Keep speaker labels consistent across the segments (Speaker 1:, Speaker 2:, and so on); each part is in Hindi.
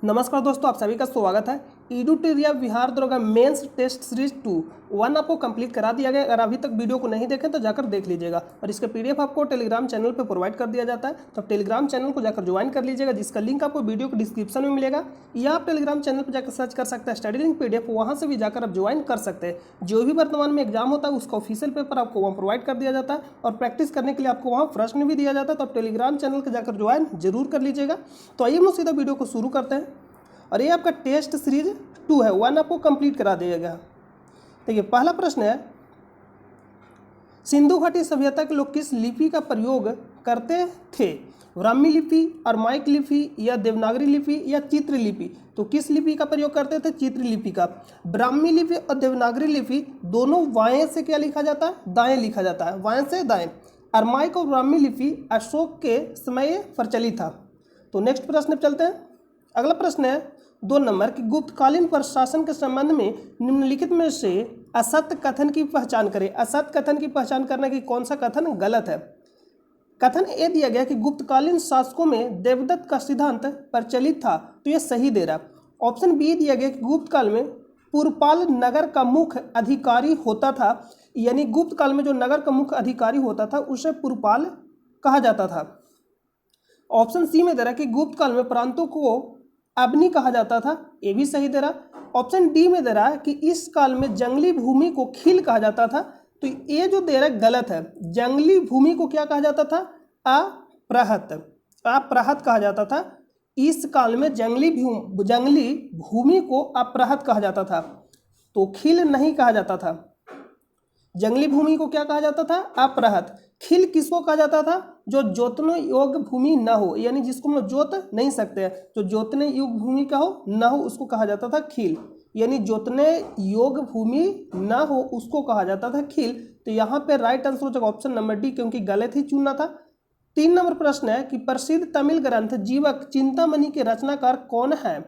Speaker 1: नमस्कार दोस्तों, आप सभी का स्वागत है। ईडूटेरिया बिहार दरोगा मेंस टेस्ट सीरीज 2 आपको कंप्लीट करा दिया गया। अगर अभी तक वीडियो को नहीं देखें तो जाकर देख लीजिएगा और इसका पीडीएफ आपको टेलीग्राम चैनल पे प्रोवाइड कर दिया जाता है, तो आप टेलीग्राम चैनल को जाकर ज्वाइन कर लीजिएगा, जिसका लिंक आपको वीडियो के डिस्क्रिप्शन में मिलेगा, या आप टेलीग्राम चैनल पर जाकर सर्च कर सकते हैं स्टडी लिंक पीडीएफ, वहाँ से भी जाकर आप ज्वाइन कर सकते हैं। जो भी वर्तमान में एग्जाम होता है उसका ऑफिशियल पेपर आपको वहाँ प्रोवाइड कर दिया जाता है और प्रैक्टिस करने के लिए आपको वहाँ प्रश्न भी दिया जाता है, तो आप टेलीग्राम चैनल पर जाकर ज्वाइन जरूर कर लीजिएगा। तो आइए हम सीधा वीडियो को शुरू करते हैं और ये आपका टेस्ट सीरीज 2 है, 1 आपको कंप्लीट करा दिया गया। देखिए पहला प्रश्न है, सिंधु घाटी सभ्यता के लोग किस लिपि का प्रयोग करते थे? ब्राह्मी लिपि, अरमाइक लिपि, या देवनागरी लिपि, या चित्र लिपि? तो किस लिपि का प्रयोग करते थे? चित्र लिपि का। ब्राह्मी लिपि और देवनागरी लिपि दोनों वाएं से क्या लिखा जाता है? दाएं लिखा जाता है, वाएं से दाएं। अरमाइक और ब्राह्मी लिपि अशोक के समय प्रचलित था। तो नेक्स्ट प्रश्न पे चलते हैं। अगला प्रश्न है 2 नंबर की, गुप्तकालीन प्रशासन के संबंध में निम्नलिखित में से असत्य कथन की पहचान करें। असत्य कथन की पहचान करने की कौन सा कथन गलत है? कथन ए दिया गया कि गुप्तकालीन शासकों में देवदत्त का सिद्धांत प्रचलित था, तो यह सही दे रहा। ऑप्शन बी दिया गया कि गुप्त काल में पुरपाल नगर का मुख्य अधिकारी होता था, यानी गुप्त काल में जो नगर का मुख्य अधिकारी होता था उसे पुरपाल कहा जाता था। ऑप्शन सी में दे रहा कि गुप्त काल में प्रांतों को अबनी कहा जाता था, ये भी सही दे रहा। ऑप्शन डी में दे रहा है कि इस काल में जंगली भूमि को खील कहा जाता था, तो ये जो दे रहा है गलत है। जंगली भूमि को क्या कहा जाता था? अप्रहत, अप्रहत कहा जाता था। इस काल में जंगली भूमि को अप्रहत कहा जाता था, तो खील नहीं कहा जाता था। जंगली भूमि को क्या कहा जाता था? अप्रहत। खील किसको कहा जाता था? जो जोतने योग्य भूमि ना हो, यानी जिसको हम लोग जोत नहीं सकते हैं, जो जोतने योग्य भूमि का हो ना हो उसको कहा जाता था खील, यानी जोतने योग्य भूमि ना हो उसको कहा जाता था खील। तो यहाँ पे राइट आंसर हो जाएगा ऑप्शन नंबर डी, क्योंकि गलत ही चुनना था। 3 नंबर प्रश्न है कि प्रसिद्ध तमिल ग्रंथ जीवक चिंतामणि के रचनाकार कौन है?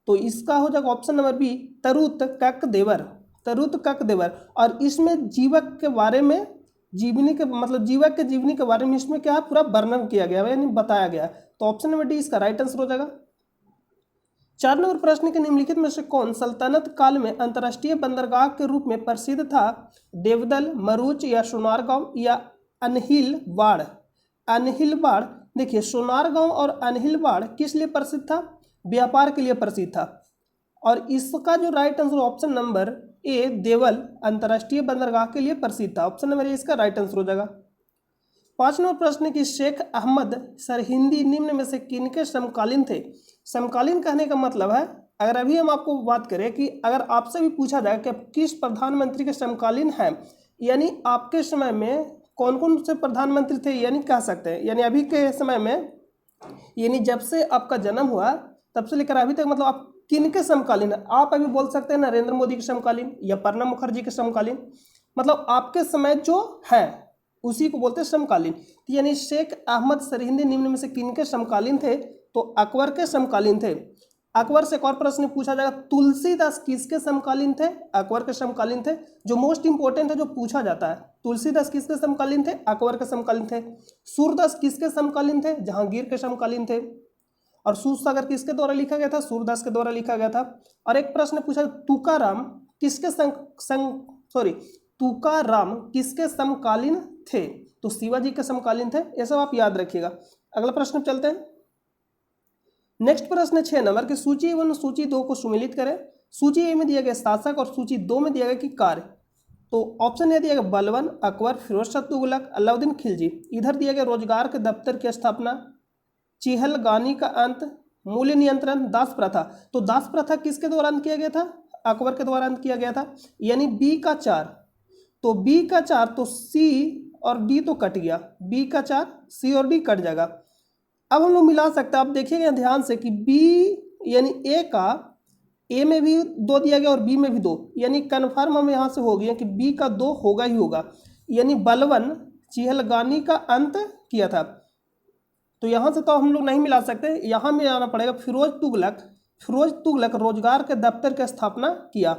Speaker 1: तो इसका हो जाएगा ऑप्शन नंबर बी, तरुत ककदेवर, तरुत ककदेवर। और इसमें जीवक के बारे में, जीवनी के मतलब जीवक के जीवनी के बारे में इसमें क्या है, पूरा वर्णन किया गया है, यानी बताया गया है। तो ऑप्शन नंबर डी इसका राइट आंसर हो जाएगा। 4 नंबर प्रश्न के निम्नलिखित में से कौन सल्तनत काल में अंतर्राष्ट्रीय बंदरगाह के रूप में प्रसिद्ध था? देवदल, मरूच, या सोनारगांव, या अनहिलवाड़? अनहिलवाड़। देखिए सोनारगांव और अनहिलवाड़ किस लिए प्रसिद्ध था? व्यापार के लिए प्रसिद्ध था। और इसका जो right answer option number A, देवल अंतर्राष्ट्रीय बंदरगाह के लिए प्रसिद्ध था। ऑप्शन नंबर ए इसका राइट आंसर हो जाएगा। 5 नंबर प्रश्न की, शेख अहमद सरहिंदी निम्न में से किनके समकालीन थे? समकालीन कहने का मतलब है, अगर अभी हम आपको बात करें कि अगर आपसे भी पूछा जाए कि आप किस प्रधानमंत्री के समकालीन हैं, यानी आपके समय में कौन कौन से प्रधानमंत्री थे, यानी कह सकते हैं, यानी अभी के समय में, यानी जब से आपका जन्म हुआ तब से लेकर अभी तक, मतलब आप किनके समकालीन है? आप अभी बोल सकते हैं नरेंद्र मोदी के समकालीन या प्रणब मुखर्जी के समकालीन, मतलब आपके समय जो है उसी को बोलते हैं समकालीन। तो यानी शेख अहमद सरहिंदी निम्न में से किनके समकालीन थे? तो अकबर के समकालीन थे। अकबर से एक और प्रश्न पूछा जाएगा, तुलसीदास किसके समकालीन थे? अकबर के समकालीन थे। जो मोस्ट इंपोर्टेंट है, जो पूछा जाता है, तुलसीदास किसके समकालीन थे? अकबर के समकालीन थे। सूरदास किसके समकालीन थे? जहांगीर के समकालीन थे। और सूरसागर किसके द्वारा लिखा गया था? सूरदास के द्वारा लिखा गया था। और एक प्रश्न पूछा, तुकाराम किसके तुकाराम किसके समकालीन थे? तो शिवाजी के समकालीन थे। ये सब आप याद रखिएगा। अगला प्रश्न चलते हैं। नेक्स्ट प्रश्न 6 नंबर की, सूची 1 और सूची 2 को सुमेलित करें। सूची ए में दिया गया शासक और सूची 2 में दिया गया कि कार्य। तो ऑप्शन ए दिया गया बलबन, अकबर, फिरोज शाह तुगलक, अलाउद्दीन खिलजी। इधर दिया गया रोजगार के दफ्तर की स्थापना, चिहलगानी का अंत, मूल्य नियंत्रण, दास प्रथा। तो दास प्रथा किसके द्वारा अंत किया गया था? अकबर के द्वारा अंत किया गया था, यानी बी का 4। तो बी का 4, तो सी और डी तो कट गया, बी का 4, सी और डी कट जाएगा। अब हम लोग मिला सकते हैं, आप देखिएगा ध्यान से कि बी यानी ए का, ए में भी 2 दिया गया और बी में भी 2, यानी कन्फर्म हम यहाँ से हो गया कि बी का 2 होगा ही होगा, यानी बलबन चिहलगानी का अंत किया था। तो यहाँ से तो हम लोग नहीं मिला सकते, यहाँ में आना पड़ेगा फिरोज तुगलक रोजगार के दफ्तर की स्थापना किया।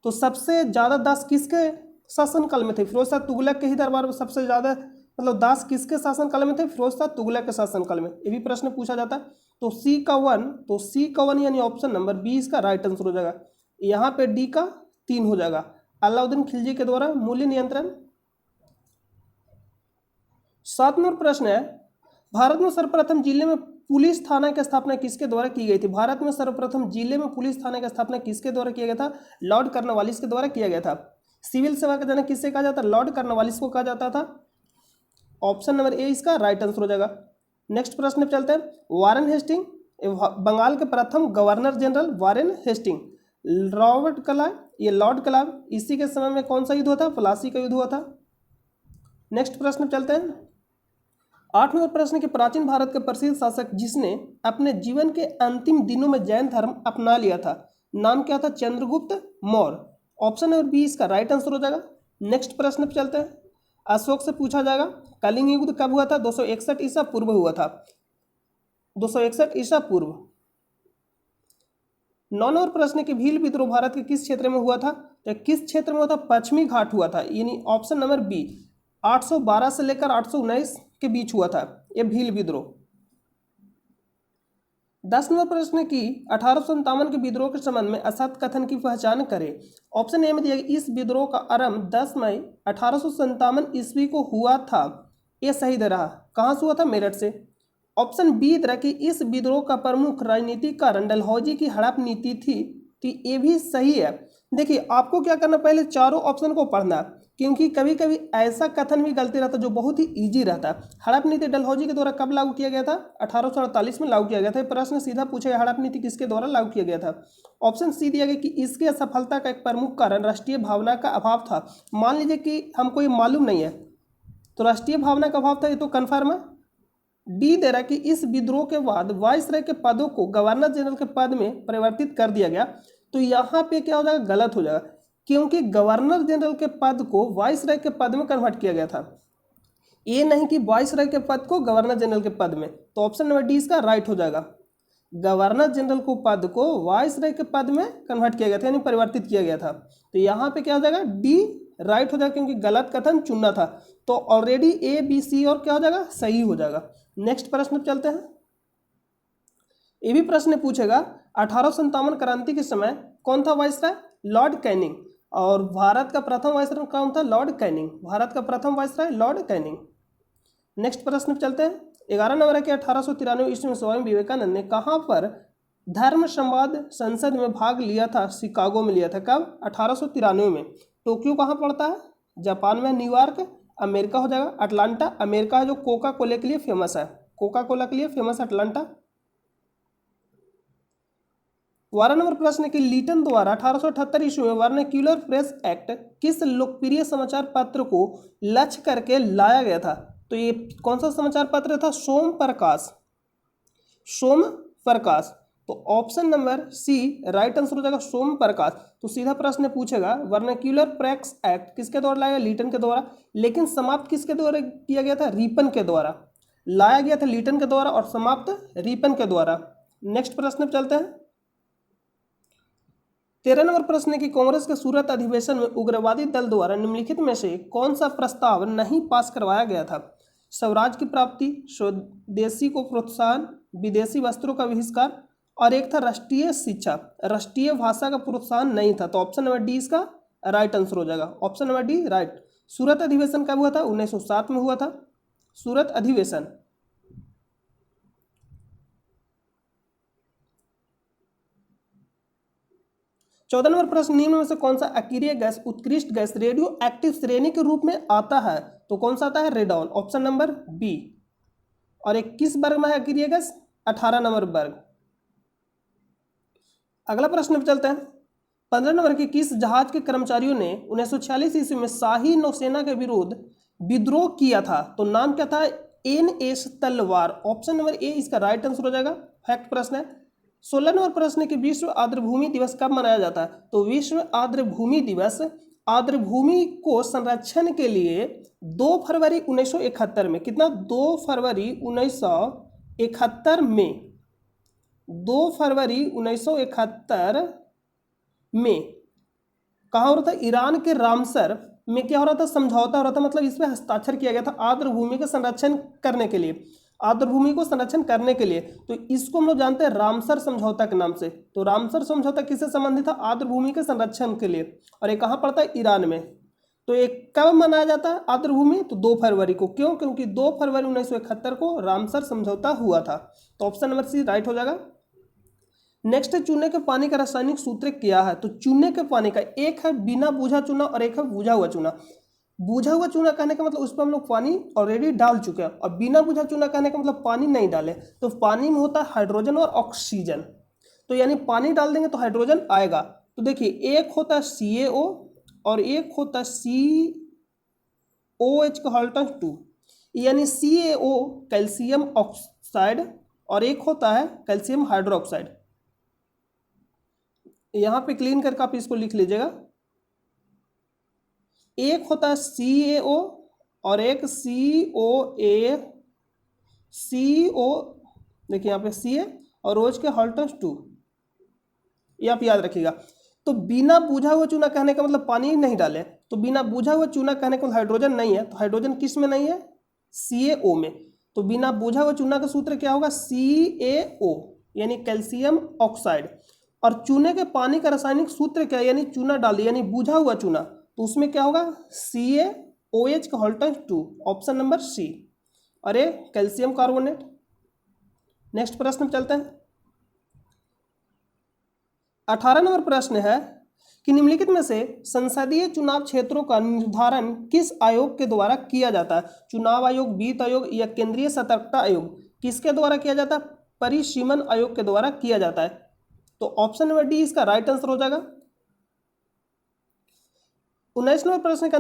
Speaker 1: तो सबसे ज़्यादा दास किसके शासनकाल में थे? फिरोज शाह तुगलक के ही दरबार में सबसे ज़्यादा मतलब दास किसके शासनकाल में थे? फिरोज शाह तुगलक के शासनकाल में। ये भी प्रश्न पूछा जाता है। तो सी का 1 यानी ऑप्शन नंबर बी इसका राइट आंसर हो जाएगा। यहाँ पे डी का 3 हो जाएगा। अलाउद्दीन खिलजी के द्वारा मूल्य नियंत्रण। 7 नंबर प्रश्न है, भारत में सर्वप्रथम जिले में पुलिस थाना की स्थापना किसके द्वारा की गई थी? भारत में सर्वप्रथम जिले में पुलिस थाना की स्थापना किसके द्वारा किया गया था? लॉर्ड कॉर्नवालिस के द्वारा किया गया था। सिविल सेवा का जनक किससे कहा जाता है? लॉर्ड कॉर्नवालिस को कहा जाता था। ऑप्शन नंबर ए इसका राइट आंसर हो जाएगा। नेक्स्ट प्रश्न पे चलते हैं। वारेन हेस्टिंग बंगाल के प्रथम governor general Warren Hastings. Robert Clive, ये लॉर्ड क्लाइव, इसी के समय में कौन सा युद्ध हुआ था? प्लासी का युद्ध हुआ था। नेक्स्ट प्रश्न पे चलते हैं। 8 नंबर प्रश्न के प्राचीन भारत के प्रसिद्ध शासक जिसने अपने जीवन के अंतिम दिनों में जैन धर्म अपना लिया था, नाम क्या था? Chandragupta Maurya. Option number B इसका राइट आंसर हो जाएगा। नेक्स्ट प्रश्न पे चलते हैं। अशोक से पूछा जाएगा कलिंग युद्ध कब हुआ था? 261 ईसा पूर्व हुआ था। 261 ईसा पूर्व। 9 नंबर प्रश्न के भील विद्रोह भारत के किस क्षेत्र में हुआ था? तो किस क्षेत्र में हुआ था? पश्चिमी घाट हुआ था, यानी ऑप्शन नंबर बी 812 से लेकर 819 के बीच हुआ था यह भील विद्रोह। 10 नंबर प्रश्न की 1857 के विद्रोह के संबंध में असत कथन की पहचान करें। ऑप्शन ए में दिया गया इस विद्रोह का आरंभ 10 मई 1857 ईस्वी को हुआ था, यह सही दे रहा। कहाँ से हुआ था? मेरठ से। ऑप्शन बी दे रहा कि इस विद्रोह का प्रमुख राजनीतिक कारण डलहौजी की हड़प नीति थी, तो ये भी सही है। देखिए आपको क्या करना, पहले चारों ऑप्शन को पढ़ना, क्योंकि कभी कभी ऐसा कथन भी गलती रहता जो बहुत ही इजी रहता है। हड़प नीति डलहौजी के द्वारा कब लागू किया गया था? 1848 में लागू किया गया था। प्रश्न सीधा पूछेगा हड़प नीति किसके द्वारा लागू किया गया था। ऑप्शन सी दिया गया कि इसके असफलता का एक प्रमुख कारण राष्ट्रीय भावना का अभाव था। मान लीजिए कि हमको ये मालूम नहीं है, तो राष्ट्रीय भावना का अभाव था, ये तो कन्फर्म है। डी दे रहा कि इस विद्रोह के बाद वाइसराय के पदों को गवर्नर जनरल के पद में परिवर्तित कर दिया गया, तो यहाँ पे क्या हो जाएगा? गलत हो जाएगा, क्योंकि गवर्नर जनरल के पद को वाइसराय के पद में कन्वर्ट किया गया था, ये नहीं कि वाइसराय के पद को गवर्नर जनरल के पद में। तो ऑप्शन नंबर डी इसका राइट हो जाएगा। गवर्नर जनरल को पद को वाइसराय के पद में कन्वर्ट किया गया था, यानी परिवर्तित किया गया था। तो यहाँ पे क्या हो जाएगा? डी राइट हो जाएगा, क्योंकि गलत कथन चुनना था। तो ऑलरेडी ए बी सी और क्या हो जाएगा? सही हो जाएगा। नेक्स्ट प्रश्न पे चलते हैं। ये भी प्रश्न पूछेगा 1857 क्रांति के समय कौन था वाइसराय? Lord Canning. और भारत का प्रथम वाइसराय कौन था? Lord Canning. भारत का प्रथम वाइसराय लॉर्ड कैनिंग। नेक्स्ट प्रश्न पे चलते हैं। 11 नंबर है कि 1893 ईस्वी में स्वामी विवेकानंद ने कहाँ पर धर्म संवाद संसद में भाग लिया था? शिकागो में लिया था। कब? 1893 में। टोक्यो कहाँ पड़ता है? जापान में। न्यूयॉर्क अमेरिका हो जाएगा। अटलांटा अमेरिका है, जो कोका कोला के लिए फेमस है। कोका कोला के लिए फेमस है अटलांटा। 12 नंबर प्रश्न की लीटन द्वारा 1878 ईस्वी में वर्नाक्यूलर प्रेस एक्ट किस लोकप्रिय समाचार पत्र को लक्ष्य करके लाया गया था? तो ये कौन सा समाचार पत्र था? सोम प्रकाश। सोम प्रकाश। तो option number C right answer हो जाएगा, सोम प्रकाश। तो सीधा प्रश्न पूछेगा वर्नाक्यूलर प्रेस एक्ट किसके द्वारा लाया गया? लीटन के द्वारा। लेकिन समाप्त किसके द्वारा किया गया था? रिपन के द्वारा। लाया गया था लीटन के द्वारा और समाप्त रिपन के द्वारा। नेक्स्ट प्रश्न पे चलते हैं। 13 नंबर प्रश्न की कांग्रेस के सूरत अधिवेशन में उग्रवादी दल द्वारा निम्नलिखित में से कौन सा प्रस्ताव नहीं पास करवाया गया था? स्वराज की प्राप्ति, स्वदेशी को प्रोत्साहन, विदेशी वस्त्रों का बहिष्कार, और एक था राष्ट्रीय शिक्षा। राष्ट्रीय भाषा का प्रोत्साहन नहीं था। तो ऑप्शन नंबर डी इसका राइट आंसर हो जाएगा। Option number D right. Surat अधिवेशन कब हुआ था? 1907 में हुआ था सूरत अधिवेशन। 14 नंबर प्रश्न, निम्न में से कौन सा अक्रिय गैस उत्कृष्ट गैस रेडियो एक्टिव श्रेणी के रूप में आता है? तो कौन सा आता है? रेडॉन। Option number B. और एक किस वर्ग में है अक्रिय गैस? 18 नंबर वर्ग। अगला प्रश्न पे चलते हैं। 15 नंबर के किस जहाज के कर्मचारियों ने 1946 ईस्वी में शाही नौसेना के विरुद्ध विद्रोह किया था? तो नाम क्या था? NS तलवार। ऑप्शन नंबर ए इसका राइट आंसर हो जाएगा। फैक्ट प्रश्न है। 16 नंबर प्रश्न की विश्व आर्द्रभूमि दिवस कब मनाया जाता है? तो विश्व आर्द्रभूमि दिवस आर्द्रभूमि को संरक्षण के लिए 2 फरवरी 1971 में, कितना? 2 फरवरी 1971 में, 2 फरवरी 1971 में कहाँ हो रहा था? ईरान के रामसर में क्या हो रहा था, समझौता हो रहा था, मतलब इस पे हस्ताक्षर किया गया था आर्द्र भूमि का संरक्षण करने के लिए, आर्द्र भूमि को संरक्षण करने के लिए। तो इसको हम लोग जानते हैं रामसर समझौता के नाम से। तो रामसर समझौता किससे संबंधित था, आर्द्र भूमि के संरक्षण के लिए, और ये कहाँ पड़ता है, ईरान में। तो एक कब मनाया जाता है आर्द्र भूमि, तो 2 फरवरी को। क्यों, क्योंकि 2 फरवरी 1971 को रामसर समझौता हुआ था। तो ऑप्शन नंबर सी राइट हो जाएगा। नेक्स्ट है चूने के पानी का रासायनिक सूत्र क्या है। तो चूने के पानी का एक है बिना बूझा चूना और एक है बूझा हुआ चूना। बूझा हुआ चूना कहने का मतलब उस पर हम लोग पानी ऑलरेडी डाल चुके हैं, और बिना बूझा चूना कहने का मतलब पानी नहीं डाले। तो पानी में होता है हाइड्रोजन और ऑक्सीजन, तो यानी पानी डाल देंगे तो हाइड्रोजन आएगा। तो देखिए एक होता है CaO और एक होता है COH का हॉल्टन 2, यानी CaO कैल्शियम ऑक्साइड और एक होता है कैल्शियम हाइड्रोक्साइड। यहां पे क्लीन करके आप इसको लिख लीजिएगा। एक होता है CaO और एक CO, देखिए यहाँ पे Ca और OH के हॉल्टन 2, ये आप याद रखिएगा। तो बिना बूझा हुआ चूना कहने का मतलब पानी नहीं डाले, तो बिना बूझा हुआ चूना कहने का मतलब हाइड्रोजन नहीं है। तो हाइड्रोजन किस में नहीं है, CaO में। तो बिना बूझा हुआ चूना का सूत्र क्या होगा, CaO यानी कैल्शियम ऑक्साइड। और चूने के पानी का रासायनिक सूत्र क्या है, यानी चूना डाल दिया यानी बूझा हुआ चूना, तो उसमें क्या होगा, CaOH का हॉल्टन 2, ऑप्शन नंबर सी। अरे कैल्शियम कार्बोनेट। नेक्स्ट प्रश्न चलते हैं। 18 नंबर प्रश्न है कि निम्नलिखित में से संसदीय चुनाव क्षेत्रों का निर्धारण किस आयोग के द्वारा किया जाता है। चुनाव आयोग, वित्त आयोग या केंद्रीय सतर्कता आयोग, किसके द्वारा किया जाता है, परिसीमन आयोग के द्वारा किया जाता है। तो ऑप्शन नंबर डी इसका राइट आंसर हो जाएगा। 19 नंबर प्रश्न के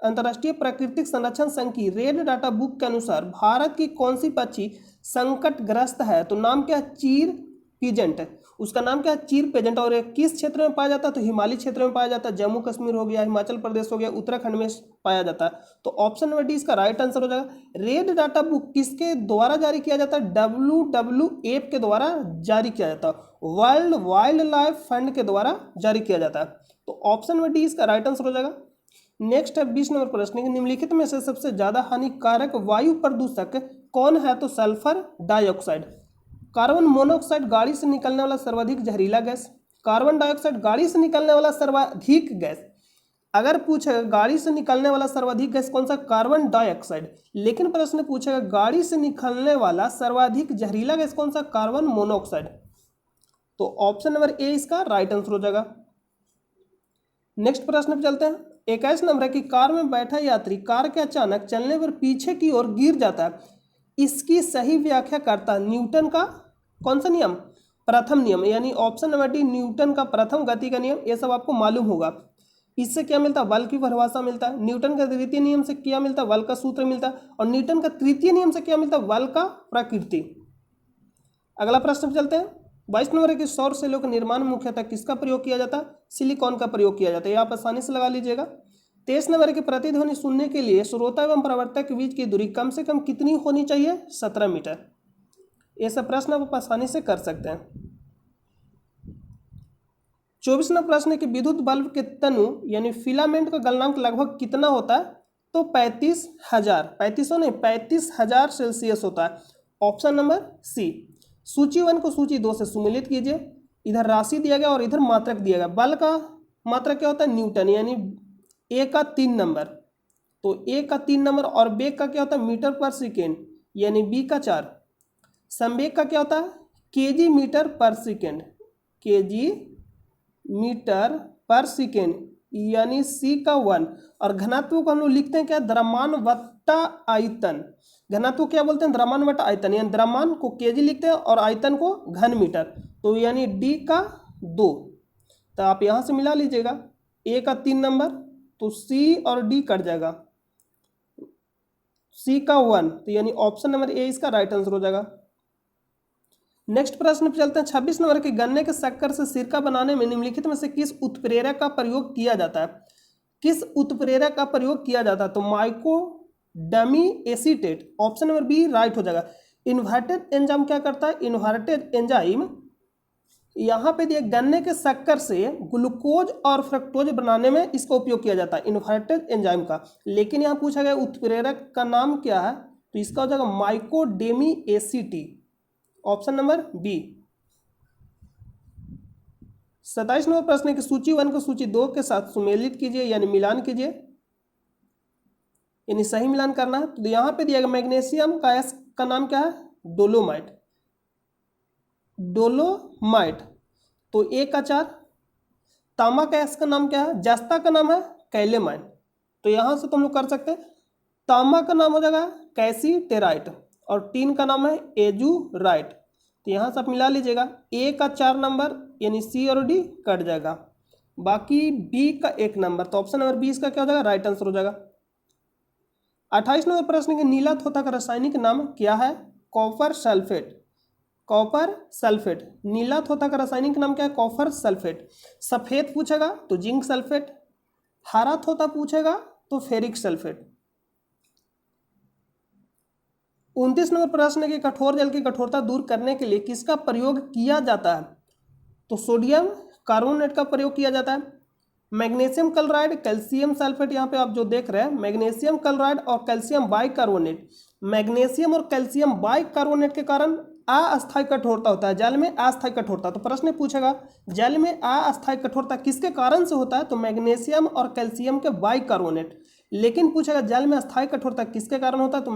Speaker 1: अंतर्राष्ट्रीय प्राकृतिक संरक्षण संघ की रेड डाटा बुक के अनुसार भारत की कौन सी पक्षी संकटग्रस्त है। तो नाम क्या है, चीर पीजेंट, उसका नाम क्या है, चीर पेजेंट। और किस क्षेत्र में पाया जाता है, तो हिमालय क्षेत्र में पाया जाता है, जम्मू कश्मीर हो गया, हिमाचल प्रदेश हो गया, उत्तराखंड में पाया जाता है। तो ऑप्शन नंबर डी इसका राइट आंसर हो जाएगा। रेड डाटा बुक किसके द्वारा जारी किया जाता है, WWF के द्वारा जारी किया जाता है, वर्ल्ड वाइल्ड लाइफ फंड के द्वारा जारी किया जाता है। तो ऑप्शन नंबर डी इसका राइट आंसर हो जाएगा। नेक्स्ट है 20 नंबर प्रश्न, निम्नलिखित में से सबसे ज्यादा हानिकारक वायु प्रदूषक कौन है। तो सल्फर डाइऑक्साइड, कार्बन मोनोऑक्साइड गाड़ी से निकलने वाला सर्वाधिक जहरीला गैस, कार्बन डाइऑक्साइड गाड़ी से निकलने वाला सर्वाधिक गैस। अगर पूछेगा गाड़ी से निकलने वाला सर्वाधिक गैस कौन सा, कार्बन डाइऑक्साइड। लेकिन प्रश्न पूछेगा गाड़ी से निकलने वाला सर्वाधिक जहरीला गैस कौन सा, कार्बन मोनोऑक्साइड। तो ऑप्शन नंबर ए इसका राइट आंसर हो जाएगा। नेक्स्ट प्रश्न पे चलते हैं। 21 नंबर है कि कार में बैठा यात्री कार के अचानक चलने पर पीछे की ओर गिर जाता है, इसकी सही व्याख्या करता है न्यूटन का कौन सा नियम, प्रथम नियम, यानी ऑप्शन नंबर डी न्यूटन का प्रथम गति का नियम। ये सब आपको मालूम होगा। इससे क्या मिलता है, बल की परिभाषा मिलता है। न्यूटन का द्वितीय नियम से क्या मिलता है, बल का सूत्र मिलता है। और न्यूटन का तृतीय नियम से क्या मिलता है, बल का प्रकृति। अगला प्रश्न पे चलते हैं। 22 नंबर है कि सौर सेलों के निर्माण मुख्यतः किसका प्रयोग किया जाता है, सिलिकॉन का प्रयोग किया जाता है। ये आप आसानी से लगा लीजिएगा। 23 नंबर है कि प्रतिध्वनि सुनने के लिए श्रोता एवं प्रवर्तक के बीच की दूरी कम से कम कितनी होनी चाहिए, 17 मीटर। ये सब प्रश्न आप आसानी से कर सकते हैं। 24 नंबर प्रश्न है कि विद्युत बल्ब के तनु यानी फिलामेंट का गलनांक लगभग कितना होता है। तो 35,000 सेल्सियस होता है। Option number C. सूची 1 को सूची 2 से सुमेलित कीजिए। इधर राशि दिया गया और इधर मात्रक दिया गया। बल का मात्रक क्या होता है, न्यूटन, यानी ए का 3 नंबर, तो ए का 3 नंबर। और वेग का क्या होता है, मीटर पर सेकेंड, यानी बी का 4। संवेग का क्या होता है, केजी मीटर पर सेकेंड, केजी मीटर पर सेकेंड, यानी सी का 1। और घनत्व को हम लोग लिखते हैं क्या, द्रव्यमान वत्ता आयतन। घनत्व क्या बोलते हैं, द्रव्यमान वत्ता आयतन, यानी द्रव्यमान को केजी लिखते हैं और आयतन को घन मीटर। तो यानी डी का 2। तो आप यहां से मिला लीजिएगा, ए का 3 नंबर तो सी और डी कट जाएगा, सी का 1, तो यानी ऑप्शन नंबर ए इसका राइट आंसर हो जाएगा। नेक्स्ट प्रश्न पे चलते हैं। 26 नंबर के गन्ने के शक्कर से सिरका बनाने में निम्नलिखित में से किस उत्प्रेरक का प्रयोग किया जाता है। किस उत्प्रेरक का प्रयोग किया जाता है, तो माइकोडमी acetate, option number B right हो जाएगा। इन्वर्टेड एंजाइम क्या करता है, इन्वर्टेड एंजाइम यहाँ पे दिए गन्ने के शक्कर से ग्लूकोज और फ्रक्टोज बनाने में इसका उपयोग किया जाता है, इन्वर्टेड एंजाइम का। लेकिन यहाँ पूछा गया उत्प्रेरक का नाम क्या है, तो इसका हो जाएगा माइकोडेमी एसीटी, ऑप्शन नंबर बी। 27 नंबर प्रश्न है कि सूची 1 को सूची 2 के साथ सुमेलित कीजिए, यानी मिलान कीजिए, यानी सही मिलान करना है। तो यहाँ पे दिया गया मैग्नीशियम का एस का नाम क्या है, डोलोमाइट, डोलोमाइट। तो ए का 4। तांबा का एस का नाम क्या है, जस्ता का नाम है कैलेमाइन। तो यहाँ से तुम लोग कर सकते हैं, तांबा का नाम हो जाएगा कैसीटेराइट और टीन का नाम है एजूराइट। तो यहाँ से आप मिला लीजिएगा। ए का 4 नंबर यानी सी और डी कट जाएगा, बाकी बी का 1 नंबर। तो ऑप्शन नंबर 20 का क्या हो जाएगा, राइट आंसर हो जाएगा। 28 नंबर प्रश्न के नीला थोथा का रासायनिक नाम क्या है, कॉपर सल्फेट, कॉपर सल्फेट। नीला थोथा का रासायनिक नाम क्या है, कॉपर सल्फेट। सफेद पूछेगा तो जिंक सल्फेट, हरा थोथा पूछेगा तो फेरिक सल्फेट। 29 नंबर प्रश्न है कि कठोर जल की कठोरता दूर करने के लिए किसका प्रयोग किया जाता है, तो सोडियम कार्बोनेट का प्रयोग किया जाता है। मैग्नीशियम क्लोराइड, कैल्शियम सल्फेट, यहाँ पे आप जो देख रहे हैं मैग्नीशियम क्लोराइड और कैल्शियम बाइकार्बोनेट। मैग्नीशियम और कैल्शियम बाइकार्बोनेट के कारण अस्थायी कठोरता होता है, जल में अस्थायी कठोरता। तो प्रश्न पूछेगा जल में अस्थायी कठोरता किसके कारण से होता है, तो मैग्नीशियम और कैल्शियम के बाइकार्बोनेट। लेकिन पूछेगा जल में अस्थायी कठोरता किसके कारण होता है, तो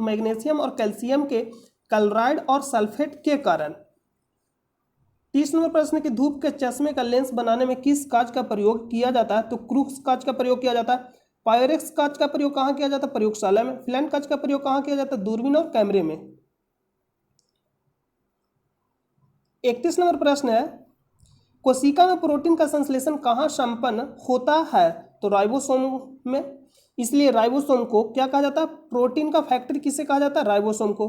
Speaker 1: मैग्नीशियम और कैल्शियम के क्लोराइड और सल्फेट के कारण। 30 नंबर प्रश्न की धूप के चश्मे का लेंस बनाने में किस कांच का प्रयोग किया जाता है, तो क्रूक्स कांच का प्रयोग किया जाता है। पायरेक्स कांच का प्रयोग कहाँ किया जाता है, प्रयोगशाला में। फ्लैंट कांच का प्रयोग कहाँ किया जाता है, दूरबीन और कैमरे में। 31 नंबर प्रश्न है कोशिका में प्रोटीन का संश्लेषण कहाँ संपन्न होता है, तो राइबोसोम में। इसलिए राइबोसोम को क्या कहा जाता है, प्रोटीन का फैक्ट्री किसे कहा जाता है, राइबोसोम को।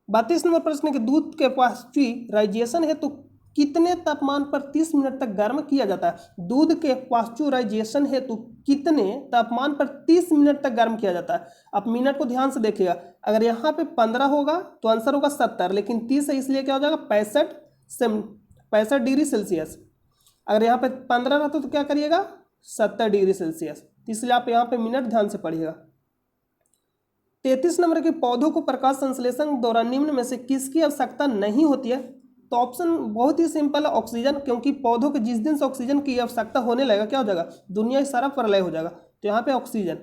Speaker 1: 32 नंबर प्रश्न के दूध के पास्चुराइजेशन है तो कितने तापमान पर 30 मिनट तक गर्म किया जाता है। दूध के पास्चुराइजेशन है तो कितने तापमान पर 30 मिनट तक गर्म किया जाता है। आप मिनट को ध्यान से देखिएगा, अगर यहाँ पे 15 होगा तो आंसर होगा 70, लेकिन 30 है इसलिए क्या हो जाएगा 65 डिग्री सेल्सियस। अगर यहाँ पे 15 रहता तो क्या करिएगा 70 डिग्री सेल्सियस, इसलिए आप यहाँ पे मिनट ध्यान से पढ़िएगा। 33 नंबर के पौधों को प्रकाश संश्लेषण के दौरान निम्न में से किसकी आवश्यकता नहीं होती है, तो ऑप्शन बहुत ही सिंपल है, ऑक्सीजन। क्योंकि पौधों के जिस दिन से ऑक्सीजन की आवश्यकता होने लगेगा क्या हो जाएगा, दुनिया सारा प्रलय हो जाएगा, तो यहाँ पे ऑक्सीजन।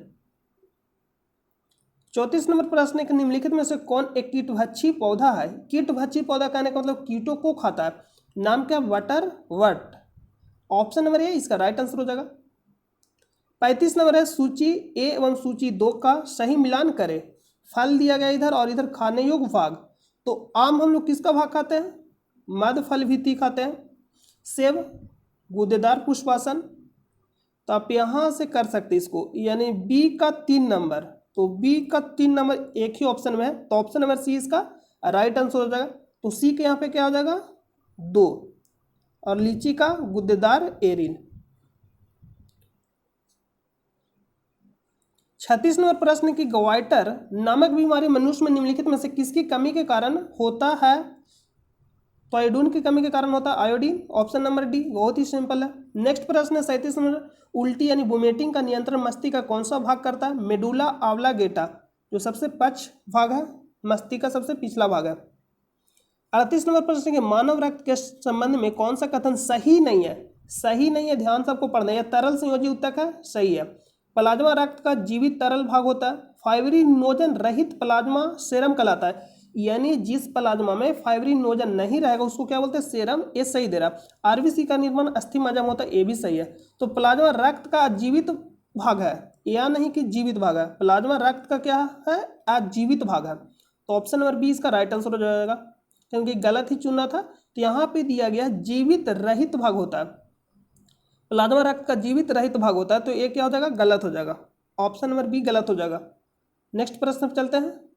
Speaker 1: 34 नंबर प्रश्न के निम्नलिखित में से कौन एक कीटभक्षी पौधा है। कीटभक्षी पौधा कहने का मतलब कीटों को खाता है, नाम क्या, बटरवर्ट। ऑप्शन नंबर ए इसका राइट आंसर हो जाएगा। 35 नंबर है सूची ए एवं सूची 2 का सही मिलान करें। फल दिया गया इधर और इधर खाने योग्य भाग, तो आम हम लोग किसका भाग खाते हैं, मध्य फल भीति खाते हैं। सेब गूदेदार पुष्पासन, तो आप यहाँ से कर सकते इसको, यानी बी का 3 नंबर। तो बी का 3 नंबर एक ही ऑप्शन में है, तो ऑप्शन नंबर सी इसका राइट आंसर हो जाएगा। तो सी के यहाँ पे क्या हो जाएगा 2, और लीची का गुद्देदार एरिन। 36 नंबर प्रश्न की गवाइटर नामक बीमारी मनुष्य में निम्नलिखित में से किसकी कमी के कारण होता है, तो आयोडीन की कमी के कारण होता है आयोडीन, ऑप्शन नंबर डी, बहुत ही सिंपल है। नेक्स्ट प्रश्न है 37 नंबर, उल्टी यानी वोमिटिंग का नियंत्रण मस्तिष्क का कौन सा भाग करता है, मेडुला ऑब्लांगेटा, जो सबसे पक्ष भाग है, मस्तिष्क का सबसे पिछला भाग है। 38 नंबर प्रश्न के मानव रक्त के संबंध में कौन सा कथन सही नहीं है, सही नहीं है, ध्यान से आपको पढ़ना है। तरल संयोजी ऊतक है, सही है। प्लाज्मा रक्त का जीवित तरल भाग होता है। फाइब्रिनोजन रहित प्लाज्मा सेरम कहलाता है, यानी जिस प्लाज्मा में फाइब्रिनोजन नहीं रहेगा उसको क्या बोलते हैं, सेरम। ये सही दे रहा। आरबीसी का निर्माण अस्थि माध्यम होता है, ये भी सही है। तो प्लाज्मा रक्त का अजीवित भाग है, या नहीं कि जीवित भाग है, प्लाज्मा रक्त का क्या है, अजीवित भाग है। तो ऑप्शन नंबर 20 का राइट आंसर हो जाएगा, क्योंकि गलत ही चुना था। तो यहाँ पे दिया गया जीवित रहित भाग होता है, प्लाज्मा रक्त का जीवित रहित भाग होता है, तो ये क्या हो जाएगा, गलत हो जाएगा, ऑप्शन नंबर बी गलत हो जाएगा। नेक्स्ट प्रश्न पर चलते हैं।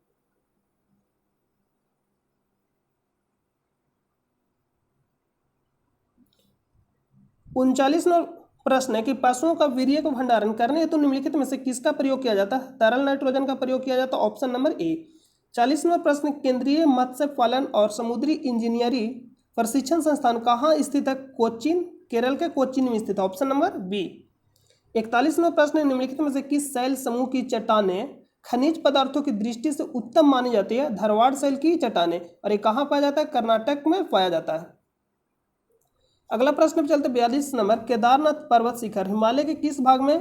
Speaker 1: उनचालीस प्रश्न है कि पशुओं का वीर्य को भंडारण करने हेतु निम्नलिखित में से किसका प्रयोग किया जाता है, तरल नाइट्रोजन का प्रयोग किया जाता है, ऑप्शन नंबर ए। 40 प्रश्न, केंद्रीय मत्स्य पालन और समुद्री इंजीनियरिंग प्रशिक्षण संस्थान कहाँ स्थित है? कोचीन, केरल के कोचीन में स्थित है। Option number B. 41वां प्रश्न, निम्नलिखित में से किस शैल समूह की चट्टानें खनिज पदार्थों की दृष्टि से उत्तम मानी जाती है? धारवाड़ शैल की चट्टानें। और ये कहाँ पाया जाता है? कर्नाटक में पाया जाता है। अगला प्रश्न पे चलते 42 नंबर, केदारनाथ पर्वत शिखर हिमालय के किस भाग में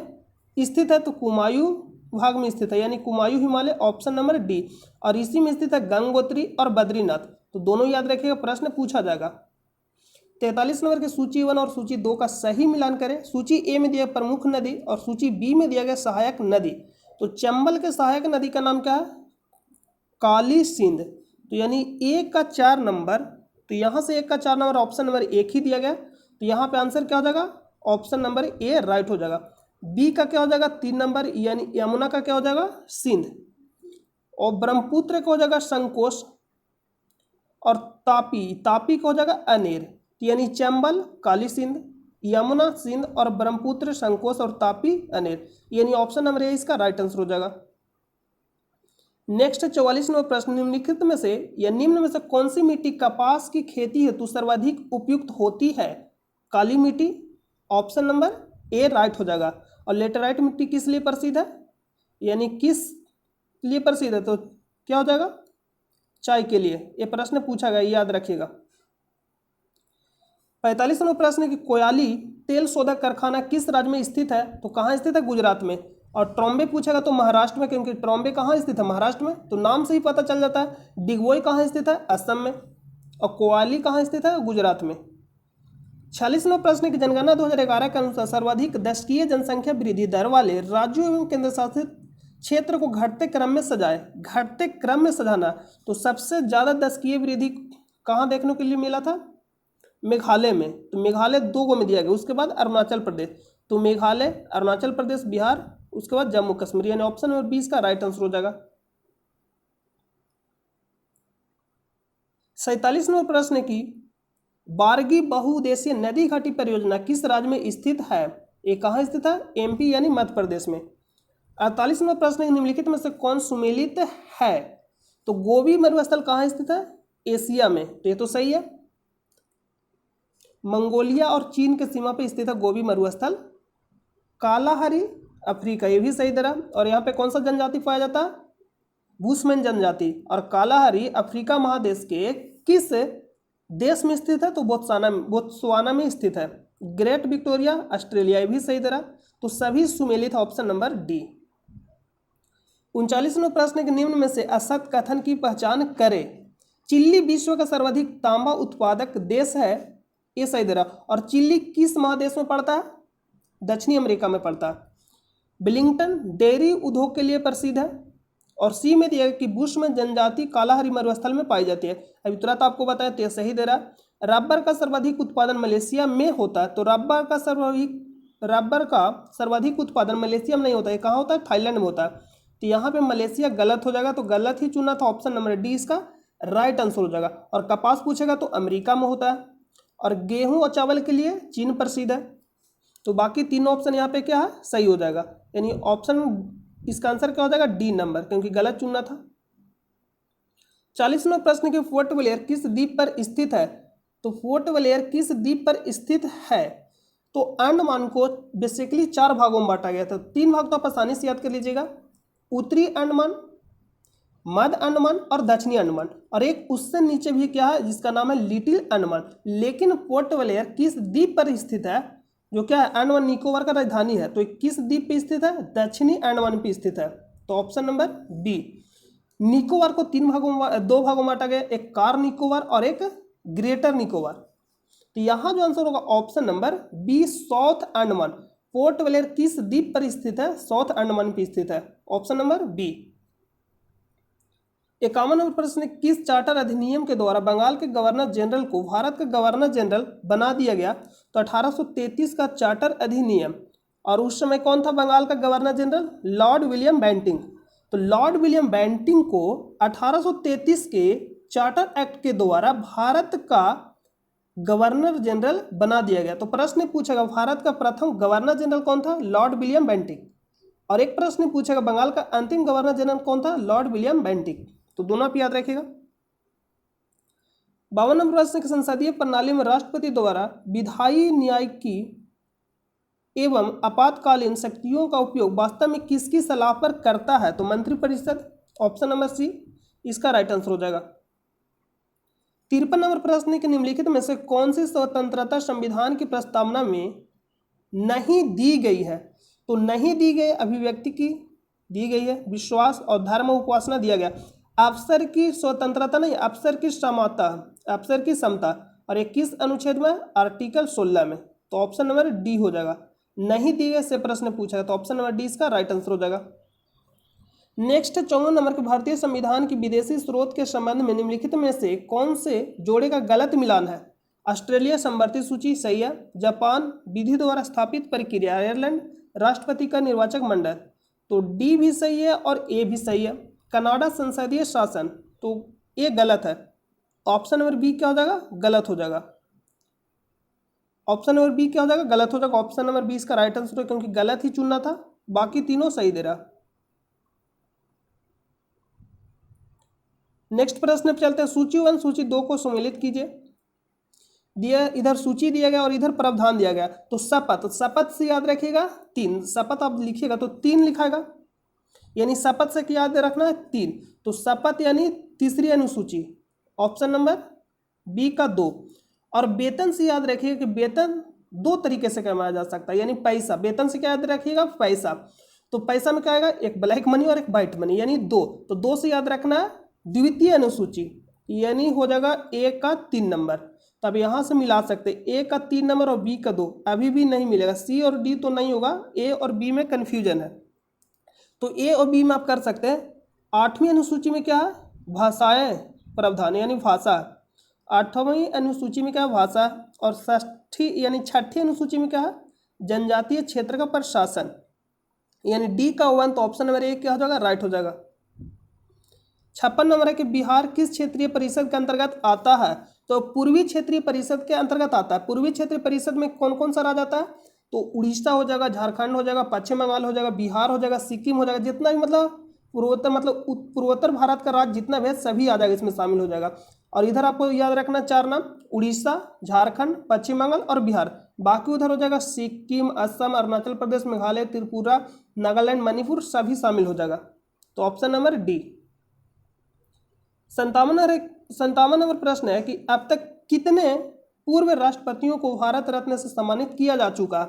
Speaker 1: स्थित है? तो कुमायूं भाग में स्थित है, यानी Kumaon Himalaya, option number D. और इसी में स्थित है गंगोत्री और बद्रीनाथ, तो दोनों याद रखिएगा, प्रश्न पूछा जाएगा। 43 नंबर के सूची 1 और सूची 2 का सही मिलान करें। सूची ए में दिया प्रमुख नदी और सूची बी में दिया गया सहायक नदी। तो चंबल के सहायक नदी का नाम क्या है? काली सिंध। तो यानी 1 का 4 नंबर, तो यहाँ से 1 का 4 नंबर ऑप्शन नंबर 1 ही दिया गया, तो यहाँ पे आंसर क्या हो जाएगा? ऑप्शन नंबर ए राइट हो जाएगा। बी का क्या हो जाएगा? 3 नंबर, यानी यमुना का क्या हो जाएगा? सिंध। और ब्रह्मपुत्र का हो जाएगा संकोश, और तापी का हो जाएगा अनेर। यानी चंबल, काली सिंध, यमुना सिंध और ब्रह्मपुत्र संकोश और तापी अनेर, यानी ऑप्शन नंबर ए इसका राइट आंसर हो जाएगा। नेक्स्ट 44वां प्रश्न, निम्नलिखित में से या निम्न में से कौन सी मिट्टी कपास की खेती हेतु सर्वाधिक उपयुक्त होती है? काली मिट्टी, ऑप्शन नंबर ए राइट हो जाएगा। और लेटेराइट मिट्टी किस लिए प्रसिद्ध है? यानी किस लिए प्रसिद्ध है? तो क्या हो जाएगा? चाय के लिए। यह प्रश्न पूछा गया, याद रखिएगा। 45वां प्रश्न कि कोयाली तेल शोधक कारखाना किस राज्य में स्थित है? तो कहाँ स्थित है? गुजरात में। और ट्रॉम्बे पूछेगा तो महाराष्ट्र में, क्योंकि ट्रॉम्बे कहाँ स्थित है? महाराष्ट्र में, तो नाम से ही पता चल जाता है। डिगबोई कहाँ स्थित है? असम में। और कोयाली कहाँ स्थित है? गुजरात में। 46वां प्रश्न की जनगणना 2011 के अनुसार सर्वाधिक दशकीय जनसंख्या वृद्धि दर वाले राज्यों एवं केंद्र शासित क्षेत्र को घटते क्रम में सजाए। घटते क्रम में सजाना, तो सबसे ज्यादा दशकीय वृद्धि कहाँ देखने के लिए मिला था? मेघालय में। तो मेघालय 2 को में दिया गया। उसके बाद अरुणाचल प्रदेश, तो मेघालय, अरुणाचल प्रदेश, बिहार, उसके बाद जम्मू कश्मीर, यानी ऑप्शन नंबर 20 का राइट आंसर हो जाएगा। 47वां प्रश्न की बारगी बहुउद्देशीय नदी घाटी परियोजना किस राज्य में स्थित है? ये कहाँ स्थित है? एमपी यानी मध्य प्रदेश में। 48वां प्रश्न, निम्नलिखित में से कौन सुमेलित है? तो गोबी मरुस्थल कहाँ स्थित है? एशिया में, तो ये तो सही है। मंगोलिया और चीन के सीमा पर स्थित है गोबी मरुस्थल। कालाहारी अफ्रीका, ये भी सही तरह। और यहाँ पे कौन सा जनजाति पाया जाता है? बुशमैन जनजाति। और कालाहारी अफ्रीका महादेश के किस देश में स्थित है? तो बोत्सवाना में स्थित है। ग्रेट विक्टोरिया ऑस्ट्रेलिया, ये भी सही तरह। तो सभी सुमेलित, ऑप्शन नंबर डी। 39वां प्रश्न के निम्न में से असत कथन की पहचान करें। चिली विश्व का सर्वाधिक तांबा उत्पादक देश है, ये सही तरह। और चिली किस महादेश में पड़ता है? दक्षिणी अमेरिका में पड़ता है। बिलिंगटन डेयरी उद्योग के लिए प्रसिद्ध है। और सी में दिया कि बुशमैन जनजाति कालाहारी मरुस्थल में पाई जाती है। अभी तुरंत आपको बताया, तो सही दे रहा। रबर का सर्वाधिक उत्पादन मलेशिया में होता है, तो रबर का सर्वाधिक उत्पादन मलेशिया में नहीं होता है, कहाँ होता है? थाईलैंड में होता है। तो यहाँ पे मलेशिया गलत हो जाएगा, तो गलत ही चुना था, ऑप्शन नंबर डी इसका राइट आंसर हो जाएगा। और कपास पूछेगा तो अमेरिका में होता है। और गेहूं और चावल के लिए चीन प्रसिद्ध है। तो बाकी तीनों ऑप्शन यहाँ पे क्या है? सही हो जाएगा। यानी ऑप्शन इसका आंसर क्या हो जाएगा? डी नंबर, क्योंकि गलत चुनना था। 40वां प्रश्न कि फोर्ट ब्लेयर किस द्वीप पर स्थित है? तो फोर्ट ब्लेयर किस द्वीप पर स्थित है? तो अंडमान को बेसिकली 4 भागों में बांटा गया था। 3 भाग तो आप आसानी से याद कर लीजिएगा, उत्तरी अंडमान, मध्य अंडमान और दक्षिणी अंडमान। और एक उससे नीचे भी क्या है, जिसका नाम है लिटिल अंडमान। लेकिन पोर्ट ब्लेयर किस द्वीप पर स्थित है? जो क्या है? अंडमान निकोबार का राजधानी है। तो किस द्वीप पे स्थित है? दक्षिणी अंडमान पे स्थित है। तो ऑप्शन नंबर बी। निकोबार को 2 भागों में बांटा गया, एक कार निकोबार और एक ग्रेटर निकोबार। तो यहां जो आंसर होगा option number B, South Andaman. Port Blair किस द्वीप पर स्थित है? साउथ अंडमान पे स्थित है, ऑप्शन नंबर बी। 51वां प्रश्न, किस चार्टर अधिनियम के द्वारा बंगाल के गवर्नर जनरल को भारत का गवर्नर जनरल बना दिया गया? तो 1833 का चार्टर अधिनियम। और उस समय कौन था बंगाल का governor general? Lord William Bentinck. तो लॉर्ड विलियम बेंटिंक को 1833 के चार्टर एक्ट के द्वारा भारत का गवर्नर जनरल बना दिया गया। तो प्रश्न पूछेगा भारत का प्रथम गवर्नर जनरल कौन था? Lord William Bentinck. और एक प्रश्न पूछेगा बंगाल का अंतिम गवर्नर जनरल कौन था? Lord William Bentinck. तो दोनों आप याद रखिएगा। 52 नंबर प्रश्न की संसदीय प्रणाली में राष्ट्रपति द्वारा विधायी न्यायिकी एवं आपातकालीन शक्तियों का उपयोग वास्तव में किसकी सलाह पर करता है? तो मंत्रिपरिषद। ऑप्शन नंबर सी इसका राइट आंसर हो जाएगा। 53 नंबर प्रश्न के निम्नलिखित में से कौन सी स्वतंत्रता संविधान की प्रस्तावना में नहीं दी गई है? तो नहीं दी गई अभिव्यक्ति की दी गई है, विश्वास और धर्म उपासना दिया गया, अफसर की स्वतंत्रता नहीं, अफसर की समता, अफसर की समता, और 21 अनुच्छेद में आर्टिकल 16 में। तो ऑप्शन नंबर डी हो जाएगा। नहीं दी गई से प्रश्न पूछा है तो ऑप्शन नंबर डी इसका राइट आंसर हो जाएगा। नेक्स्ट 54 नंबर के भारतीय संविधान की विदेशी स्रोत के संबंध में निम्नलिखित में से कौन से जोड़े का गलत मिलान है? ऑस्ट्रेलिया संवर्ती सूची सही है, जापान विधि द्वारा स्थापित प्रक्रिया, आयरलैंड राष्ट्रपति का निर्वाचक मंडल, तो डी भी सही है और ए भी सही है। कनाडा संसदीय शासन, तो ए गलत है, ऑप्शन नंबर बी क्या हो जाएगा? गलत हो जाएगा। ऑप्शन नंबर बी क्या हो जाएगा? गलत हो जाएगा। ऑप्शन नंबर बी इसका राइट आंसर है क्योंकि गलत ही चुनना था, बाकी तीनों सही दे रहा। नेक्स्ट प्रश्न पे चलते हैं। सूची 1 सूची 2 को सम्मिलित कीजिए। दिया इधर सूची दिया गया और इधर प्रावधान दिया गया। तो शपथ, शपथ से याद रखिएगा 3, शपथ आप लिखिएगा तो 3 लिखाएगा, यानी शपथ से याद रखना है 3, तो शपथ यानी तीसरी अनुसूची, ऑप्शन नंबर बी का 2। और वेतन से याद रखिएगा कि वेतन 2 तरीके से कमाया जा सकता है, यानी पैसा, वेतन से क्या याद रखिएगा? पैसा। तो पैसा में क्या आएगा? एक ब्लैक मनी और एक व्हाइट मनी, यानी 2, तो 2 से याद रखना है द्वितीय अनुसूची, यानी हो जाएगा ए का 3 नंबर। तब यहां से मिला सकते ए का 3 नंबर और बी का 2, अभी भी नहीं मिलेगा, सी और डी तो नहीं होगा, ए और बी में कंफ्यूजन है, तो ए और बी में आप कर सकते हैं। 8वीं अनुसूची में क्या है? भाषाएं प्रावधान, यानी भाषा। 8वीं अनुसूची में क्या है? भाषा। और 6ठी यानी 6ठी अनुसूची में क्या है? जनजातीय क्षेत्र का प्रशासन, यानी डी का 1, तो ऑप्शन नंबर ए क्या हो जाएगा? राइट हो जाएगा। 56 नंबर है कि बिहार किस क्षेत्रीय परिषद के अंतर्गत आता है? तो पूर्वी क्षेत्रीय परिषद के अंतर्गत आता है। पूर्वी क्षेत्रीय परिषद में कौन कौन सा राज्य आता है? तो उड़ीसा हो जाएगा, झारखंड हो जाएगा, पश्चिम बंगाल हो जाएगा, बिहार हो जाएगा, सिक्किम हो जाएगा, जितना भी मतलब पूर्वोत्तर भारत का राज्य जितना भी है सभी आ जाएगा, इसमें शामिल हो जाएगा। और इधर आपको याद रखना 4 नाम, उड़ीसा, झारखंड, पश्चिम बंगाल और बिहार। बाकी उधर हो जाएगा सिक्किम, असम, अरुणाचल प्रदेश, मेघालय, त्रिपुरा, नागालैंड, मणिपुर, सभी शामिल हो जाएगा। तो ऑप्शन नंबर डी। 57 नंबर प्रश्न है कि अब तक कितने पूर्व राष्ट्रपतियों को भारत रत्न से सम्मानित किया जा चुका?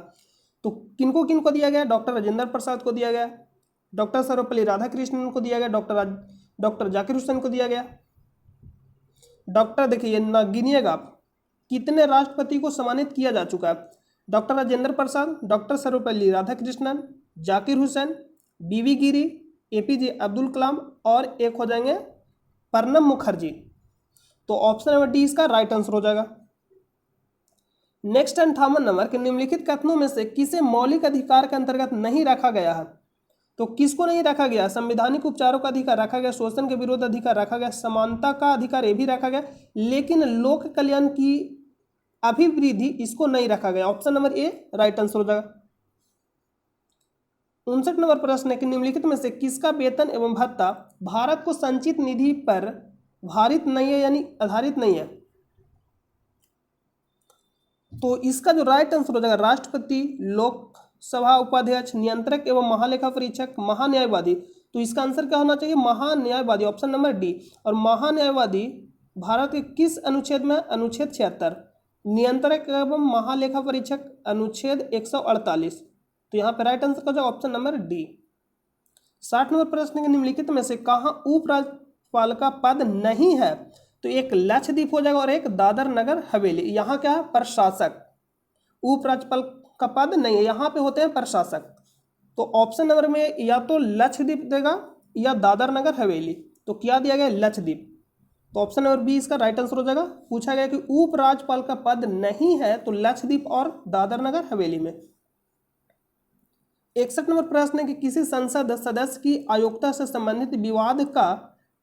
Speaker 1: तो किनको किनको दिया गया? डॉक्टर राजेंद्र प्रसाद को दिया गया, डॉक्टर सर्वपल्ली राधाकृष्णन को दिया गया, डॉक्टर जाकिर हुसैन को दिया गया। डॉक्टर देखिए ना, गिनिएगा आप कितने राष्ट्रपति को सम्मानित किया जा चुका है। डॉक्टर राजेंद्र प्रसाद, डॉक्टर सर्वपल्ली राधाकृष्णन, जाकिर हुसैन, बीवी गिरी, एपीजे अब्दुल कलाम और एक हो जाएंगे प्रणब मुखर्जी। तो ऑप्शन नंबर डी इसका राइट आंसर हो जाएगा। नेक्स्ट 58 नंबर के निम्नलिखित कथनों में से किसे मौलिक अधिकार के अंतर्गत नहीं रखा गया है? तो किसको नहीं रखा गया? संवैधानिक उपचारों का अधिकार रखा गया, शोषण के विरोध अधिकार रखा गया, समानता का अधिकार ये भी रखा गया, लेकिन लोक कल्याण की अभिवृद्धि इसको नहीं रखा गया। ऑप्शन नंबर ए राइट आंसर हो जाएगा। 59 नंबर प्रश्न है कि निम्नलिखित में से किसका वेतन एवं भत्ता भारत को संचित निधि पर भारित नहीं है, यानी आधारित नहीं है? तो इसका जो राइट आंसर हो जाएगा राष्ट्रपति, लोकसभा उपाध्यक्ष, नियंत्रक एवं महालेखा परीक्षक, महान्यायवादी। तो इसका आंसर क्या होना चाहिए? महान्यायवादी, ऑप्शन नंबर डी। और महान्यायवादी भारत के किस अनुच्छेद में? अनुच्छेद 76। नियंत्रक एवं महालेखा परीक्षक अनुच्छेद 148। तो यहाँ पे राइट आंसर का जो ऑप्शन नंबर डी। 60 नंबर प्रश्न के निम्नलिखित में से कहाँ उपराज्यपाल का पद नहीं है? तो एक लक्षद्वीप हो जाएगा और एक दादर नगर हवेली। यहाँ क्या है? प्रशासक। उपराज्यपाल का पद नहीं है, यहाँ पे होते हैं प्रशासक। तो ऑप्शन नंबर में या तो लक्षद्वीप देगा या दादर नगर हवेली। तो क्या दिया गया? लक्षद्वीप। तो ऑप्शन नंबर बी इसका राइट आंसर हो जाएगा। पूछा गया कि उपराज्यपाल का पद नहीं है तो लक्षद्वीप और दादर नगर हवेली में। 61 नंबर प्रश्न है कि किसी संसद सदस्य की अयोग्यता से संबंधित विवाद का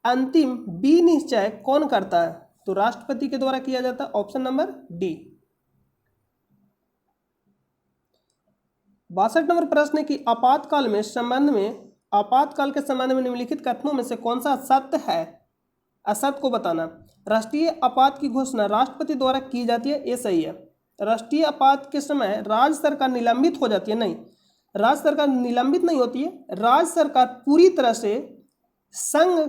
Speaker 1: अंतिम विनिश्चय कौन करता है? तो राष्ट्रपति के द्वारा किया जाता है। Option number D. 62 नंबर प्रश्न है कि आपातकाल के संबंध में निम्नलिखित कथनों में से कौन सा सत्य है? असत को बताना। राष्ट्रीय आपात की घोषणा राष्ट्रपति द्वारा की जाती है, ये सही है। राष्ट्रीय आपात के समय राज्य सरकार निलंबित हो जाती है, नहीं, राज्य सरकार निलंबित नहीं होती है, राज्य सरकार पूरी तरह से संघ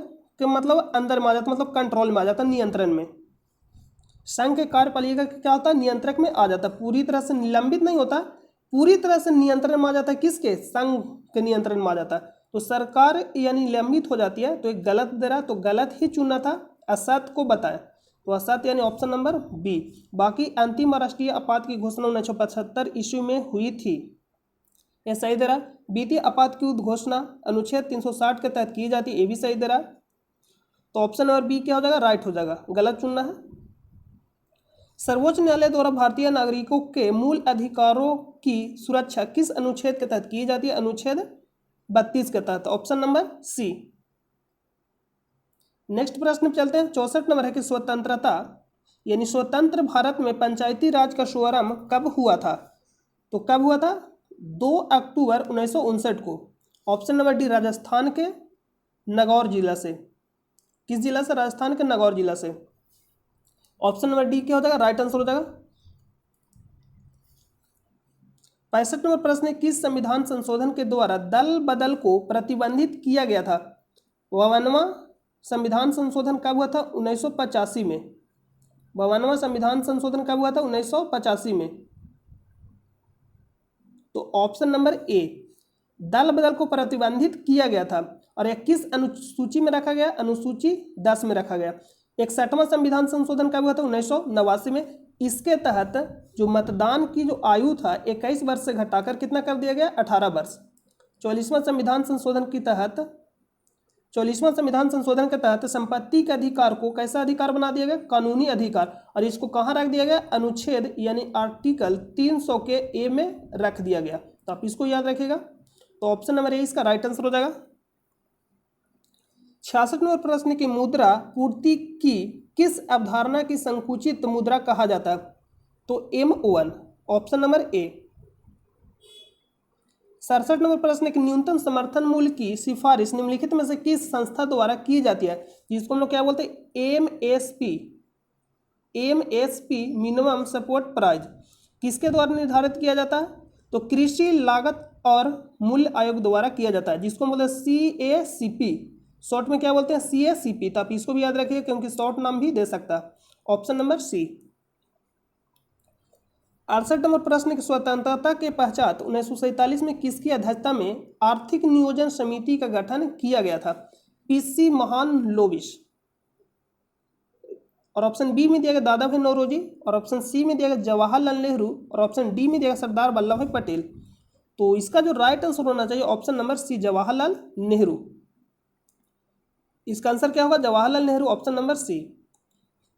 Speaker 1: के मतलब अंदर में आ जाता, मतलब कंट्रोल में आ जाता, नियंत्रण में। संघ के कार्यपालिका क्या होता है, नियंत्रक में आ जाता, पूरी तरह से निलंबित नहीं होता, पूरी तरह से नियंत्रण में आ जाता है, किसके, संघ के नियंत्रण में आ जाता है। तो सरकार यानी निलंबित हो जाती है, तो एक गलत दे रहा, तो गलत ही चुनना था, असत को बताएं, तो असत यानी ऑप्शन नंबर बी। बाकी अंतिम राष्ट्रीय आपात की घोषणा 1975 ईस्वी में हुई थी, ये सही दे रहा। वित्तीय आपात की घोषणा अनुच्छेद 360 के तहत की जाती है, ये भी सही दे रहा। तो ऑप्शन नंबर बी क्या हो जाएगा, राइट हो जाएगा, गलत चुनना है। सर्वोच्च न्यायालय द्वारा भारतीय नागरिकों के मूल अधिकारों की सुरक्षा किस अनुच्छेद के तहत की जाती है, अनुच्छेद 32 के तहत, ऑप्शन नंबर सी। नेक्स्ट प्रश्न पे चलते हैं। 64 नंबर है कि स्वतंत्रता यानी स्वतंत्र भारत में पंचायती राज का शुभारंभ कब हुआ था, तो कब हुआ था, 2 अक्टूबर 1959 को। ऑप्शन नंबर डी, राजस्थान के नागौर जिला से। किस जिला से, राजस्थान के नागौर जिला से। ऑप्शन नंबर डी क्या हो जाएगा, राइट आंसर हो जाएगा। 65 नंबर प्रश्न है, किस संविधान संशोधन के द्वारा दल बदल को प्रतिबंधित किया गया था। 52वां संविधान संशोधन कब हुआ था, 1985 में। 52वां संविधान संशोधन कब हुआ था, 1985 में। तो ऑप्शन नंबर ए, दल बदल को प्रतिबंधित किया गया था। और यह किस अनुसूची में रखा गया, अनुसूची 10 में रखा गया। 61वां संविधान संशोधन कब हुआ था, 1989 में। इसके तहत जो मतदान की जो आयु था 21 वर्ष से घटाकर कितना कर दिया गया, 18 वर्ष। 44वां संविधान संशोधन के तहत 44वां संविधान संशोधन के तहत संपत्ति के अधिकार को कैसा अधिकार बना दिया गया, कानूनी अधिकार। और इसको कहाँ रख दिया गया, अनुच्छेद यानी आर्टिकल 300 के ए में रख दिया गया। तो आप इसको याद रखिएगा। तो ऑप्शन नंबर ए इसका राइट आंसर हो जाएगा। 66 नंबर प्रश्न की मुद्रा पूर्ति की किस अवधारणा की संकुचित मुद्रा कहा जाता है, तो M1, ऑप्शन नंबर ए। 67 नंबर प्रश्न की न्यूनतम समर्थन मूल्य की सिफारिश निम्नलिखित में से किस संस्था द्वारा की जाती है, जिसको हम लोग क्या बोलते हैं, MSP मिनिमम सपोर्ट प्राइस, किसके द्वारा निर्धारित किया जाता है, तो कृषि लागत और मूल्य आयोग द्वारा किया जाता है, जिसको हम बोलते हैं CACP, शॉर्ट में क्या बोलते हैं, CACP। तो आप इसको भी याद रखिए क्योंकि शॉर्ट नाम भी दे सकता है, ऑप्शन नंबर सी। 68 नंबर प्रश्न की स्वतंत्रता के पश्चात 1947 में किसकी अध्यक्षता में आर्थिक नियोजन समिति का गठन किया गया था, PC महालनोबिस। और ऑप्शन बी में दिया गया दादा भाई नौरोजी, और ऑप्शन सी में दिया गया जवाहरलाल नेहरू, और ऑप्शन डी में दिया गया सरदार वल्लभ भाई पटेल। तो इसका जो राइट आंसर होना चाहिए option number C, Jawaharlal Nehru. इसका आंसर क्या होगा, Jawaharlal Nehru, option number C.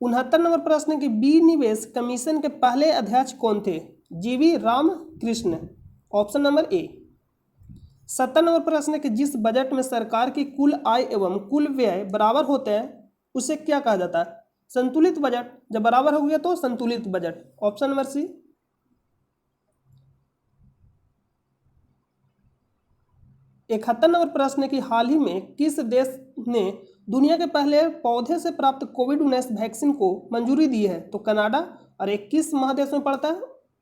Speaker 1: 69 number प्रश्न की बी निवेश कमीशन के पहले अध्यक्ष कौन थे, GV Ramakrishna, option number A. 70 number प्रश्न की जिस बजट में सरकार की कुल आय एवं कुल व्यय बराबर होते हैं उसे क्या कहा जाता है, संतुलित बजट। जब बराबर हो गया तो संतुलित budget, option number C. 71 number प्रश्न की हाल ही में किस देश ने दुनिया के पहले पौधे से प्राप्त कोविड-19 वैक्सीन को मंजूरी दी है, तो कनाडा। और एक किस महादेश में पड़ता है,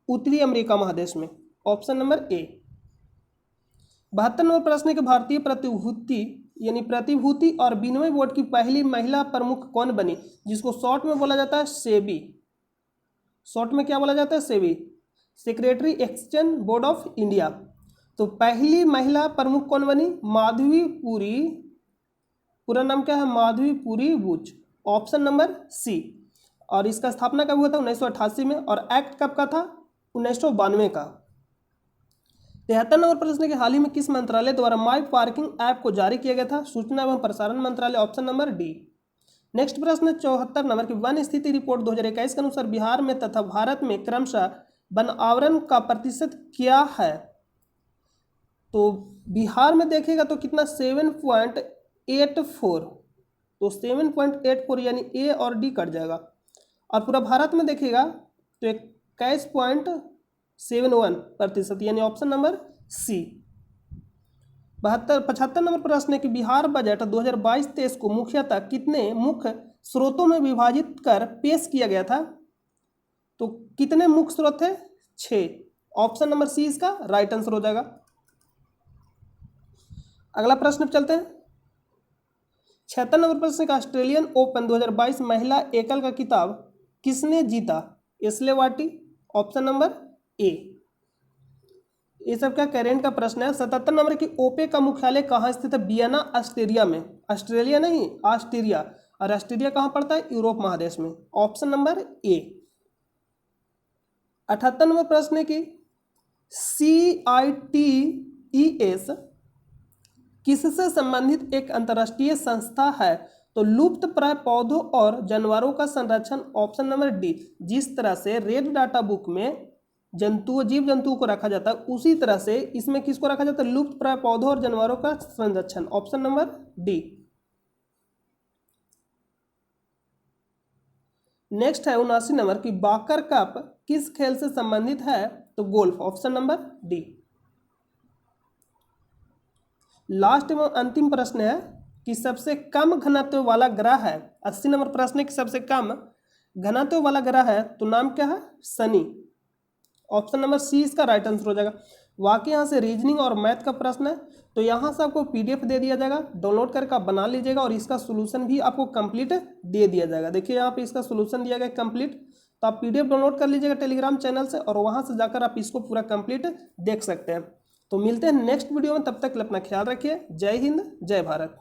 Speaker 1: उत्तरी अमेरिका महादेश में, ऑप्शन नंबर ए। 72 नंबर प्रश्न के भारतीय प्रतिभूति और विनिमय बोर्ड की पहली महिला प्रमुख कौन बनी, जिसको शॉर्ट में बोला जाता है सेबी। शॉर्ट में क्या बोला जाता है, SEBI, secretary exchange board of India. तो पहली महिला प्रमुख कौन बनी, माधवीपुरी, पूरा नाम क्या है, माधवीपुरी बुच, ऑप्शन नंबर सी। और इसका स्थापना कब हुआ था, 1988 में। और एक्ट कब का था, 1992 का। 73 नंबर प्रश्न के हाल ही में किस मंत्रालय द्वारा माई पार्किंग ऐप को जारी किया गया था, सूचना एवं प्रसारण मंत्रालय, ऑप्शन नंबर डी। नेक्स्ट प्रश्न 74 नंबर की वन स्थिति रिपोर्ट 2021 के अनुसार बिहार में तथा भारत में क्रमशः वन आवरण का प्रतिशत क्या है, तो बिहार में देखिएगा तो कितना 7.84, तो 7.84 यानी ए और डी कट जाएगा। और पूरा भारत में देखिएगा तो 21.71% यानी ऑप्शन नंबर सी। 75 नंबर प्रश्न है कि बिहार बजट 2022-23 को मुख्यतः कितने मुख्य स्रोतों में विभाजित कर पेश किया गया था। तो कितने मुख्य स्रोत थे? 6। ऑप्शन नंबर सी इसका राइट आंसर हो जाएगा। अगला प्रश्न पे चलते हैं। 76 नंबर प्रश्न का ऑस्ट्रेलियन ओपन 2022 महिला एकल का खिताब किसने जीता? एशले वार्टी। ऑप्शन नंबर ए। ये सब क्या करेंट का प्रश्न है। 77 नंबर की ओपेक का मुख्यालय कहाँ स्थित है? वियना ऑस्ट्रिया में। ऑस्ट्रेलिया नहीं, ऑस्ट्रिया। और ऑस्ट्रिया कहाँ पड़ता है? यूरोप महादेश में। ऑप्शन नंबर ए। 78 नंबर प्रश्न की CITES किससे संबंधित एक अंतर्राष्ट्रीय संस्था है? तो लुप्त प्राय पौधों और जानवरों का संरक्षण। Option number D. जिस तरह से रेड डाटा बुक में जीव जंतुओं को रखा जाता है, उसी तरह से इसमें किसको रखा जाता है? लुप्त प्राय पौधों और जानवरों का संरक्षण। Option number D. नेक्स्ट है 79 नंबर की बाकर कप किस खेल से संबंधित है? तो golf. Option number D. Last एवं अंतिम प्रश्न है कि सबसे कम घनत्व वाला ग्रह है। 80 नंबर प्रश्न है कि सबसे कम घनत्व वाला ग्रह है, तो नाम क्या है? शनि। ऑप्शन नंबर सी इसका राइट आंसर हो जाएगा। वाकई यहाँ से रीजनिंग और मैथ का प्रश्न है, तो यहाँ से आपको PDF दे दिया जाएगा, डाउनलोड करके आप बना लीजिएगा और इसका सोल्यूशन भी आपको कंप्लीट दे दिया जाएगा। देखिए यहाँ पे इसका सोल्यूशन दिया गया कंप्लीट, तो आप PDF डाउनलोड कर लीजिएगा टेलीग्राम चैनल से और वहाँ से जाकर आप इसको पूरा कंप्लीट देख सकते हैं। तो मिलते हैं नेक्स्ट वीडियो में, तब तक अपना ख्याल रखिए। जय हिंद, जय भारत।